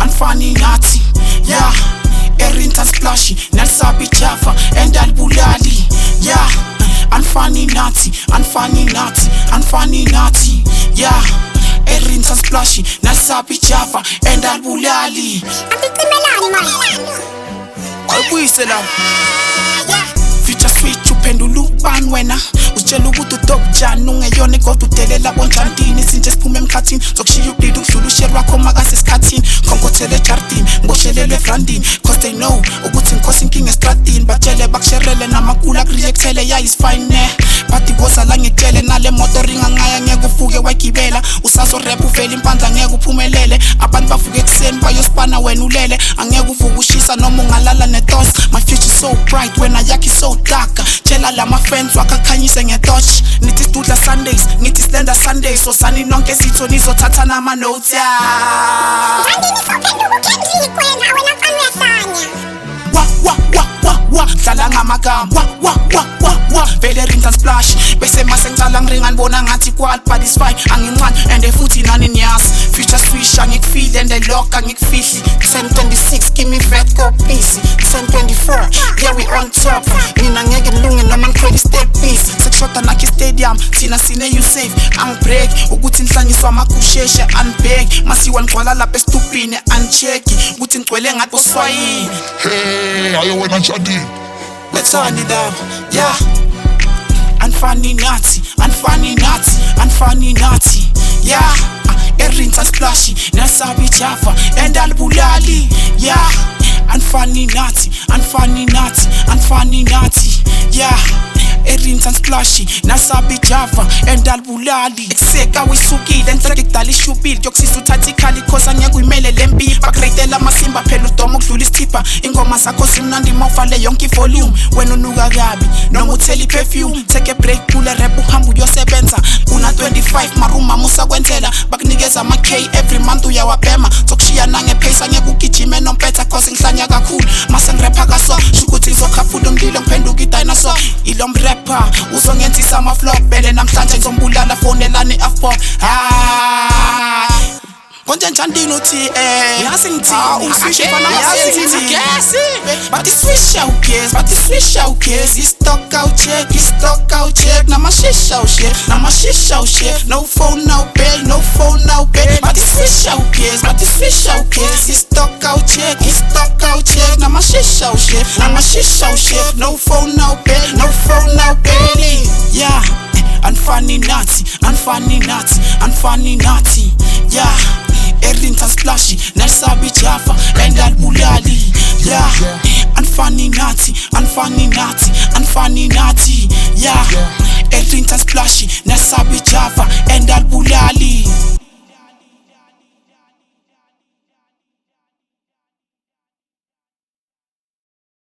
funny nazi, yeah. Erinta splashy, Nelsabi Java, and Albulali, yeah. Unfunny nazi, yeah. Erinta splashy, Nelsabi Java, and Albulali. Future switch upendulu banwena utshela ukuthi udokujani ungeyona kodwa udelela bonjantini sinje siphume emkhathini zokushiya ubhili ukudlula ushare wakho makasesikhathini khonkothele ejardini ngiboshelelwe evrandini cause they know ukuthi ngikhosi inkinga estradini batshele bakusherele namakula kurejectele yayisifine bathi kozala ngitshele nale moto ringa ngaya ngeke ufuke wayigibela usasorap uvela impandla ngeke uphumelele abantu bavuke ekuseni bayosipana wena ulele angeke uvuke ushisa noma ungalala netos my future so bright wena yakhi so dark tshela lama friends wakakhanyise ngetorch nithi sidudla Sundays ngithi slender Sundays so sani nonke sitho nizothatha nama notes dlala ngamagama vele rinta splash bese mase ngicala ngiringa ngibona ngathi kwal but it's fine angincane and futhi nani niyasi future swish angikufeel and lock angikufihli 1026 give me fat go busy 1024 yeah we on top mina ngeke ngilunge noma ngicredit step piece sekushoda nakhi stadium thina sine you safe angibreak ukuthi inhlangiswa makusheshe unbeg masiwa ngcwala lapha estupini uncheck ukuthi ngcwele ngathi uswayini hey ayo wena njani. Let's turn it up, yeah. Unfunny nazi, yeah. Erinta splashy, Nelsabi Java, and Albulali, yeah. Unfunny nazi, yeah. Erinta splashy, Nelsabi Java, and Albulali. Ekseka wisukile, enhlekidala ishubile yokusisa uthatha ikhali cause angeke uyimele lempilo bagreyitela amasimba phela udomo ukudlula isithipha ingoma zakho zimnandi mawufale yonke ivolume wena unuka kabi noma uthela iperfume take a break kule rap uhamba uyosebenza una 25 maruma musa kwentela bakunikeza ama-K every month uyawabhema zokushiya nangepace angeke ugijime nompetha cause ngihlanya kakhulu mase ngirapha kaso shukuthi ngizokhafula umlilo ngiphenduka idinosaur ilo mrapper uzongenzisa ama-flop bele namhlanje ngizombulala fonelane afpop konje njani uthi yazi ngithini usisho fana yazi ngiyasi but iswisha ukezi stock out check namashisha ushare no phone now pay but iswisha ukezi stock out check namashisha ushare no phone now pay yeah. Unfunny nazi, yeah. Erinta splashy, Nelsabi Java, and Albulali, yeah. Unfunny nazi, yeah. Erinta splashy, Nelsabi Java, and Albulali.